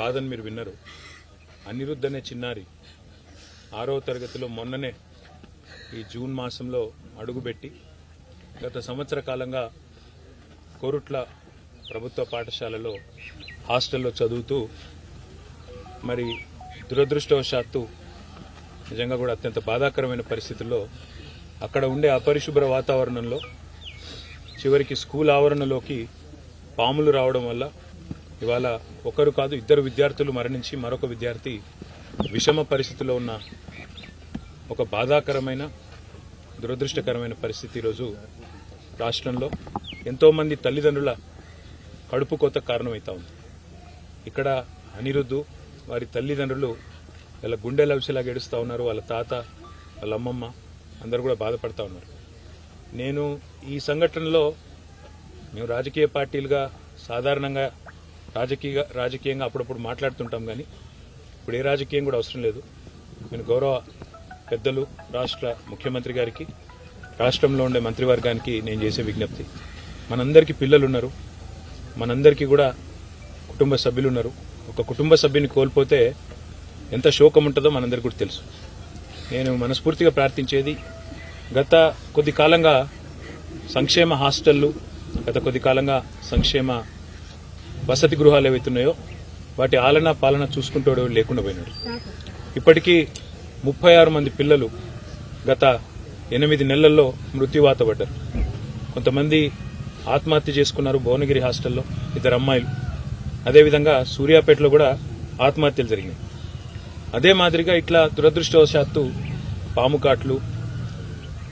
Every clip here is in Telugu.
బాధను మీరు విన్నారు. అనిరుద్ధ్ అనే చిన్నారి 6వ తరగతిలో మొన్ననే ఈ జూన్ మాసంలో అడుగుపెట్టి గత సంవత్సర కాలంగా కోరుట్ల ప్రభుత్వ పాఠశాలలో హాస్టల్లో చదువుతూ మరి దురదృష్టవశాత్తు నిజంగా కూడా అత్యంత బాధాకరమైన పరిస్థితుల్లో అక్కడ ఉండే అపరిశుభ్ర వాతావరణంలో చివరికి స్కూల్ ఆవరణలోకి పాములు రావడం వల్ల ఇవాళ ఒకరు కాదు 2 విద్యార్థులు మరణించి మరొక విద్యార్థి విషమ పరిస్థితిలో ఉన్న ఒక బాధాకరమైన దురదృష్టకరమైన పరిస్థితి ఈరోజు రాష్ట్రంలో ఎంతోమంది తల్లిదండ్రుల కడుపు కోత కారణమవుతా ఉంది. ఇక్కడ అనిరుద్ధు వారి తల్లిదండ్రులు వాళ్ళ గుండె లవిసిలాగా ఏడుస్తూ ఉన్నారు. వాళ్ళ తాత, వాళ్ళ అమ్మమ్మ అందరూ కూడా బాధపడతా ఉన్నారు. నేను ఈ సంఘటనలో మేము రాజకీయ పార్టీలుగా సాధారణంగా రాజకీయంగా అప్పుడప్పుడు మాట్లాడుతుంటాం, కానీ ఇప్పుడు ఏ రాజకీయం కూడా అవసరం లేదు. నేను గౌరవ పెద్దలు రాష్ట్ర ముఖ్యమంత్రి గారికి, రాష్ట్రంలో ఉండే మంత్రివర్గానికి నేను చేసే విజ్ఞప్తి, మనందరికీ పిల్లలు ఉన్నారు, మనందరికీ కూడా కుటుంబ సభ్యులు ఉన్నారు. ఒక కుటుంబ సభ్యుని కోల్పోతే ఎంత శోకం ఉంటుందో మనందరికీ కూడా తెలుసు. నేను మనస్ఫూర్తిగా ప్రార్థించేది, గత కొద్ది కాలంగా సంక్షేమ హాస్టళ్లు, గత కొద్ది కాలంగా సంక్షేమ వసతి గృహాలు ఏవైతున్నాయో వాటి ఆలన పాలన చూసుకుంటూ లేకుండా పోయినాడు. ఇప్పటికీ 36 మంది పిల్లలు గత 8 నెలల్లో మృత్యువాత పడ్డారు. కొంతమంది ఆత్మహత్య చేసుకున్నారు భువనగిరి హాస్టల్లో, 2 అమ్మాయిలు. అదేవిధంగా సూర్యాపేటలో కూడా ఆత్మహత్యలు జరిగినాయి. అదే మాదిరిగా ఇట్లా దురదృష్టవశాత్తు పాము కాట్లు,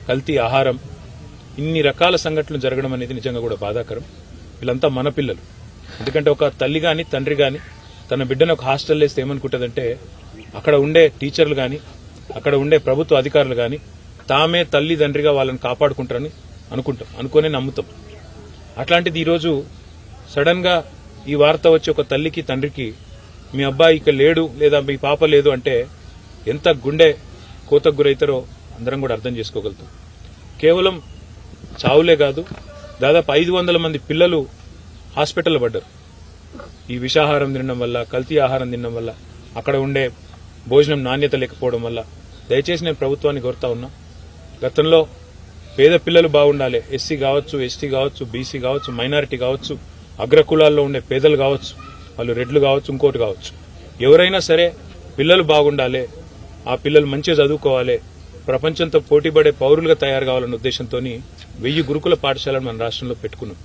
కల్తీ ఆహారం, ఇన్ని రకాల సంఘటనలు జరగడం అనేది నిజంగా కూడా బాధాకరం. వీళ్ళంతా మన పిల్లలు. ఎందుకంటే ఒక తల్లి గాని తండ్రి గాని తన బిడ్డను ఒక హాస్టల్ వేస్తే ఏమనుకుంటుందంటే, అక్కడ ఉండే టీచర్లు గాని అక్కడ ఉండే ప్రభుత్వ అధికారులు గాని తామే తల్లి తండ్రిగా వాళ్ళని కాపాడుకుంటారని అనుకునే నమ్ముతాం. అట్లాంటిది ఈరోజు సడన్ గా ఈ వార్త వచ్చి ఒక తల్లికి తండ్రికి మీ అబ్బాయి ఇక లేడు లేదా మీ పాప లేదు అంటే ఎంత గుండె కోతకు గురైతారో అందరం కూడా అర్థం చేసుకోగలుగుతాం. కేవలం చావులే కాదు, దాదాపు 500 మంది పిల్లలు హాస్పిటల్లో పడ్డారు. ఈ విషాహారం తినడం వల్ల, కల్తీ ఆహారం తినడం వల్ల, అక్కడ ఉండే భోజనం నాణ్యత లేకపోవడం వల్ల. దయచేసి నేను ప్రభుత్వాన్ని కోరుతా ఉన్నా, గతంలో పేద పిల్లలు బాగుండాలి, ఎస్సీ కావచ్చు, ఎస్టీ కావచ్చు, బీసీ కావచ్చు, మైనారిటీ కావచ్చు, అగ్రకులాల్లో ఉండే పేదలు కావచ్చు, వాళ్ళు రెడ్లు కావచ్చు, ఇంకోటి కావచ్చు, ఎవరైనా సరే పిల్లలు బాగుండాలి, ఆ పిల్లలు మంచిగా చదువుకోవాలి, ప్రపంచంతో పోటీపడే పౌరులుగా తయారు కావాలన్న ఉద్దేశంతో 1000 గురుకుల పాఠశాలను మన రాష్ట్రంలో పెట్టుకున్నాం.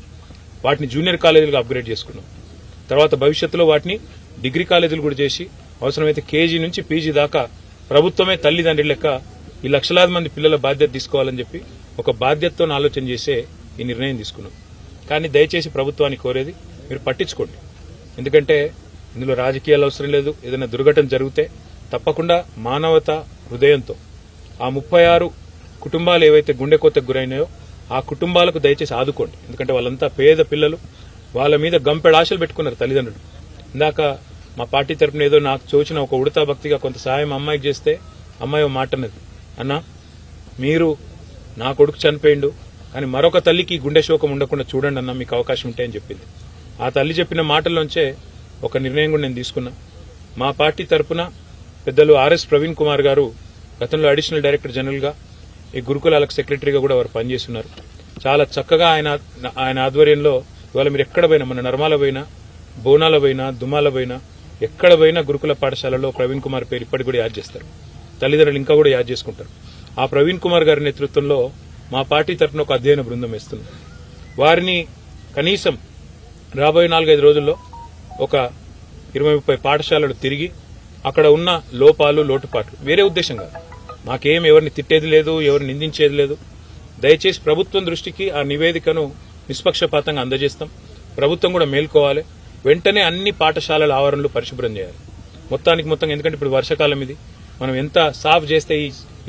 వాటిని జూనియర్ కాలేజీలుగా అప్గ్రేడ్ చేసుకున్నాం. తర్వాత భవిష్యత్తులో వాటిని డిగ్రీ కాలేజీలు కూడా చేసి అవసరమైతే కేజీ నుంచి పీజీ దాకా ప్రభుత్వమే తల్లిదండ్రి లెక్క ఈ లక్షలాది మంది పిల్లల బాధ్యత తీసుకోవాలని చెప్పి ఒక బాధ్యతతో ఆలోచన చేసే ఈ నిర్ణయం తీసుకున్నాం. కానీ దయచేసి ప్రభుత్వాన్ని కోరేది, మీరు పట్టించుకోండి. ఎందుకంటే ఇందులో రాజకీయాలు అవసరం లేదు. ఏదైనా దుర్ఘటన జరిగితే తప్పకుండా మానవత హృదయంతో ఆ 36 కుటుంబాలు ఏవైతే గుండె కోతకు గురైనాయో ఆ కుటుంబాలకు దయచేసి ఆదుకోండి. ఎందుకంటే వాళ్ళంతా పేద పిల్లలు, వాళ్ళ మీద గంపెడ ఆశలు పెట్టుకున్నారు తల్లిదండ్రులు. ఇందాక మా పార్టీ తరపున ఏదో నాకు చూచిన ఒక ఉడతా భక్తిగా కొంత సాయం అమ్మాయికి చేస్తే అమ్మాయి ఓ మాట అన్నది, అన్నా మీరు నా కొడుకు చనిపోయిండు కానీ మరొక తల్లికి గుండె శోకం ఉండకుండా చూడండి అన్న, మీకు అవకాశం ఉంటాయని చెప్పింది. ఆ తల్లి చెప్పిన మాటల్లోంచే ఒక నిర్ణయం కూడా నేను తీసుకున్నా. మా పార్టీ తరపున పెద్దలు ఆర్ఎస్ ప్రవీణ్ కుమార్ గారు గతంలో అడిషనల్ డైరెక్టర్ జనరల్ గా ఈ గురుకులాలకు సెక్రటరీగా కూడా వారు పనిచేస్తున్నారు. చాలా చక్కగా ఆయన ఆధ్వర్యంలో ఇవాళ మీరు ఎక్కడ పోయినా, మన నర్మాల పోయినా, బోనాల పోయినా, దుమాల పోయినా, ఎక్కడ పోయినా గురుకుల పాఠశాలలో ప్రవీణ్ కుమార్ పేరు ఇప్పటికి కూడా యాద్ చేస్తారు. తల్లిదండ్రులు ఇంకా కూడా యాద్ చేసుకుంటారు. ఆ ప్రవీణ్ కుమార్ గారి నేతృత్వంలో మా పార్టీ తరఫున ఒక అధ్యయన బృందం వేస్తుంది. వారిని కనీసం రాబోయే 4-5 రోజుల్లో ఒక 20-30 పాఠశాలలు తిరిగి అక్కడ ఉన్న లోపాలు, లోటుపాట్లు, వేరే ఉద్దేశం కాదు, మాకేం ఎవరిని తిట్టేది లేదు, ఎవరిని నిందించేది లేదు. దయచేసి ప్రభుత్వం దృష్టికి ఆ నివేదికను నిష్పక్షపాతంగా అందజేస్తాం. ప్రభుత్వం కూడా మేల్కోవాలి. వెంటనే అన్ని పాఠశాలల ఆవరణలు పరిశుభ్రం చేయాలి మొత్తానికి మొత్తం. ఎందుకంటే ఇప్పుడు వర్షాకాలం ఇది, మనం ఎంత సాఫ్ చేస్తే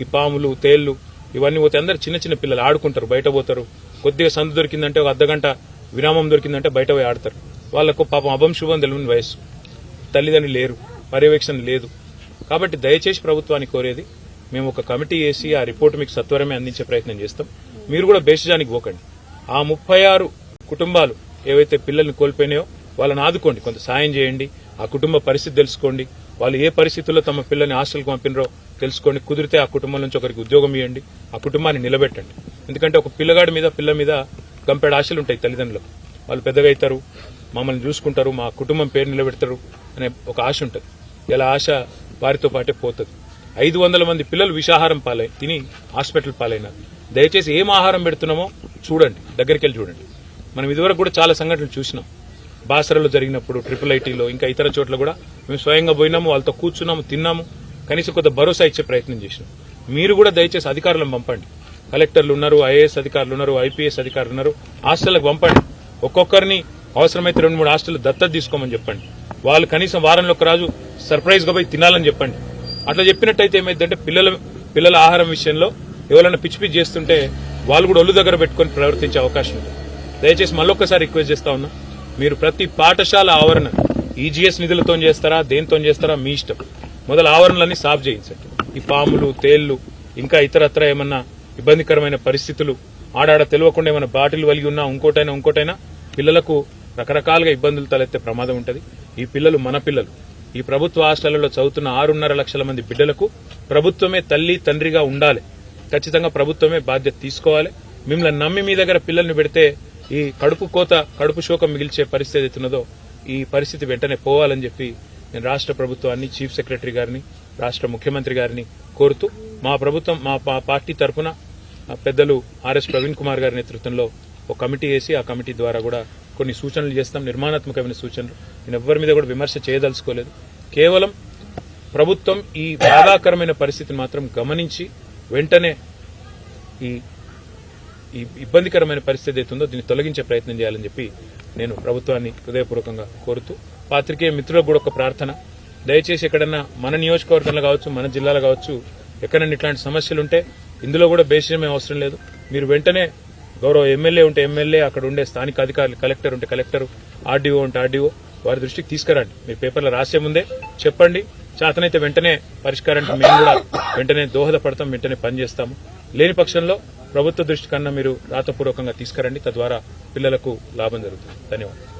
ఈ పాములు, తేళ్లు ఇవన్నీ పోతే అందరు చిన్న చిన్న పిల్లలు ఆడుకుంటారు, బయట పోతారు. కొద్దిగా సందు దొరికిందంటే ఒక అర్ధగంట విరామం దొరికిందంటే బయట పోయి ఆడతారు. వాళ్లకు పాపం అభం శుభం తెలియని వయస్సు, తల్లిదండ్రులు లేరు, పర్యవేక్షణ లేదు. కాబట్టి దయచేసి ప్రభుత్వాన్ని కోరేది, మేము ఒక కమిటీ వేసి ఆ రిపోర్టు మీకు సత్వరమే అందించే ప్రయత్నం చేస్తాం. మీరు కూడా బేషజానికి పోకండి. ఆ 36 కుటుంబాలు ఏవైతే పిల్లల్ని కోల్పోయినాయో వాళ్ళని ఆదుకోండి, కొంత సాయం చేయండి, ఆ కుటుంబ పరిస్థితి తెలుసుకోండి, వాళ్ళు ఏ పరిస్థితుల్లో తమ పిల్లని హాస్టల్కి పంపినరో తెలుసుకోండి. కుదిరితే ఆ కుటుంబం నుంచి ఒకరికి ఉద్యోగం ఇవ్వండి, ఆ కుటుంబాన్ని నిలబెట్టండి. ఎందుకంటే ఒక పిల్లగాడి మీద పిల్ల మీద గంపెడు ఆశలు ఉంటాయి తల్లిదండ్రులకు. వాళ్ళు పెద్దగా అవుతారు, మమ్మల్ని చూసుకుంటారు, మా కుటుంబం పేరు నిలబెడతారు అనే ఒక ఆశ ఉంటుంది. ఇలా ఆశ వారితో పాటే పోతుంది. 500 మంది పిల్లలు విషాహారం తిని హాస్పిటల్ పాలైనారు. దయచేసి ఏం ఆహారం పెడుతున్నామో చూడండి, దగ్గరికి వెళ్ళి చూడండి. మనం ఇదివరకు కూడా చాలా సంఘటనలు చూసినాం. బాసరలో జరిగినప్పుడు, IIITలో, ఇంకా ఇతర చోట్ల కూడా మేము స్వయంగా పోయినాము, వాళ్ళతో కూర్చున్నాము, తిన్నాము, కనీసం కొంత భరోసా ఇచ్చే ప్రయత్నం చేసినాం. మీరు కూడా దయచేసి అధికారులను పంపండి. కలెక్టర్లు ఉన్నారు, IAS అధికారులు ఉన్నారు, IPS అధికారులు ఉన్నారు, హాస్టళ్లకు పంపండి. ఒక్కొక్కరిని అవసరమైతే 2-3 హాస్టల్ దత్తత తీసుకోమని చెప్పండి. వాళ్ళు కనీసం వారంలో ఒక రోజు సర్ప్రైజ్ గా పోయి తినాలని చెప్పండి. అట్లా చెప్పినట్టయితే ఏమైందంటే పిల్లల ఆహారం విషయంలో ఎవరైనా పిచ్చి పిచ్చి చేస్తుంటే వాళ్ళు కూడా ఒళ్ళు దగ్గర పెట్టుకుని ప్రవర్తించే అవకాశం ఉంది. దయచేసి మళ్ళొక్కసారి రిక్వెస్ట్ చేస్తా ఉన్నా, మీరు ప్రతి పాఠశాల ఆవరణ EGS నిధులతో చేస్తారా, దేనితో చేస్తారా మీ ఇష్టం. మొదలు ఆవరణలన్నీ సాఫ్ చేయించండి. ఈ పాములు, తేళ్లు, ఇంకా ఇతరత్ర ఏమన్నా ఇబ్బందికరమైన పరిస్థితులు, ఆడాడ తెలియకుండా ఏమైనా బాటిల్ వలిగి ఉన్నా ఇంకోటైనా పిల్లలకు రకరకాలుగా ఇబ్బందులు తలెత్తే ప్రమాదం ఉంటుంది. ఈ పిల్లలు మన పిల్లలు. ఈ ప్రభుత్వ హాస్టళ్లలో చదువుతున్న 6.5 లక్షల మంది బిడ్డలకు ప్రభుత్వమే తల్లి తండ్రిగా ఉండాలి. ఖచ్చితంగా ప్రభుత్వమే బాధ్యత తీసుకోవాలి. మిమ్మల్ని నమ్మి మీ దగ్గర పిల్లల్ని పెడితే ఈ కడుపు శోకం మిగిల్చే పరిస్థితి అవుతున్నదో ఈ పరిస్థితి వెంటనే పోవాలని చెప్పి నేను రాష్ట్ర ప్రభుత్వాన్ని, చీఫ్ సెక్రటరీ గారిని, రాష్ట్ర ముఖ్యమంత్రి గారిని కోరుతూ మా ప్రభుత్వం, మా పార్టీ తరఫున పెద్దలు RS ప్రవీణ్ కుమార్ గారి నేతృత్వంలో ఒక కమిటీ వేసి ఆ కమిటీ ద్వారా కూడా కొన్ని సూచనలు చేస్తాం, నిర్మాణాత్మకమైన సూచనలు. నేను ఎవ్వరి మీద కూడా విమర్శ చేయదలుచుకోలేదు. కేవలం ప్రభుత్వం ఈ బాధాకరమైన పరిస్థితిని మాత్రం గమనించి వెంటనే ఈ ఇబ్బందికరమైన పరిస్థితి అవుతుందో దీన్ని తొలగించే ప్రయత్నం చేయాలని చెప్పి నేను ప్రభుత్వాన్ని హృదయపూర్వకంగా కోరుతూ, పాత్రికేయ మిత్రులకు కూడా ఒక ప్రార్థన, దయచేసి ఎక్కడన్నా మన నియోజకవర్గంలో కావచ్చు, మన జిల్లాలో కావచ్చు, ఎక్కడన్నా ఇట్లాంటి సమస్యలుంటే ఇందులో కూడా బేసిజమే అవసరం లేదు. మీరు వెంటనే గౌరవ ఎమ్మెల్యే ఉంటే ఎమ్మెల్యే, అక్కడ ఉండే స్థానిక అధికారులు, కలెక్టర్ ఉంటే కలెక్టర్, RDO ఉంటే RDO వారి దృష్టికి తీసుకురండి. మీ పేపర్లో రాసే ముందే చెప్పండి. చేతనైతే వెంటనే పరిష్కారానికి మేము కూడా వెంటనే దోహదపడతాం, వెంటనే పనిచేస్తాము. లేని పక్షంలో ప్రభుత్వ దృష్టి కన్నా మీరు రాతపూర్వకంగా తీసుకురండి, తద్వారా పిల్లలకు లాభం జరుగుతుంది. ధన్యవాదాలు.